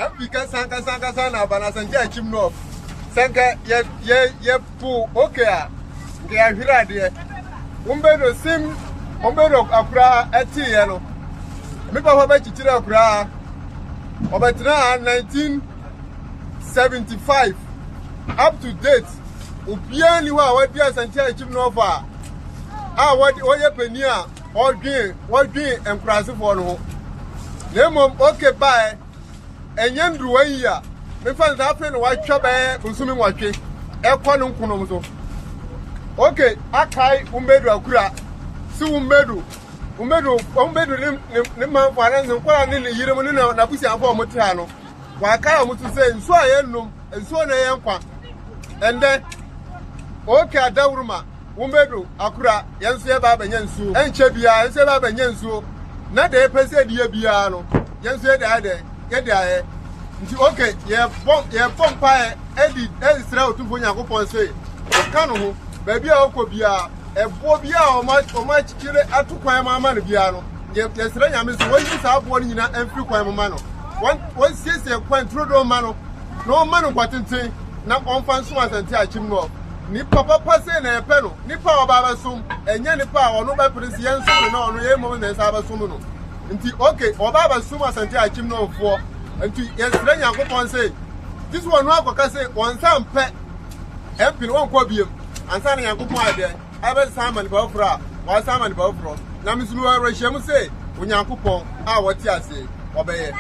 Africa sanka sana bana Asante Akim no. Sanka ye pu okay. Nke ya hwira de. Umbedo sim umbedo akura eti ye no. Me papa ba chichire akura. Obetra 1975 up to date. Obiani wa wadi Asante Akim no fa. Wadi oye peni a odwin enkurasefo no ho. Lemom okay bye. Enyandru wan ya. Me fa za fe no wa twa be nsumi nwatwe. Ekọ no nkunom so. Okay, akai umbedu akura. Si umbedu ne man fara nso kwara ne yire mu ne na busi afọ mo tia no. Wa kai mo to say nso aye nnum, nso na ye nkwa. And then okay adawuruma umbedu akura yenso ye ba banya nsuo. Enche bia yenso ba banya nsuo. Na de pese die bia no. Yenso ye de aye. Nti okay, ye bom pa edi sra otufo Yakobon say. Ka no ho ba bia okobia ebo bia o ma chikire atukwan mama no bia no. Ye sra nyame so won sa abo no nyina amfiri kwan mama no. Won siesie kwan trodo ma no. No ma no kwatenten na onfa nso Asante Akim no. Ni papa pase na epe no. Ni pa oba sum enye ni pa ono ba presi yenso no ono ye mo na sa ba sum no. Nti okay, oba sum Asante Akim no fo. Nti yesre Yakobon say this one no akoka say on sam pe MP no kwa biem ansa na Yakobon ade abe saman ba ofra wa saman ba ofro na misulu wa rehye mu say Yakobon a woti ase obeye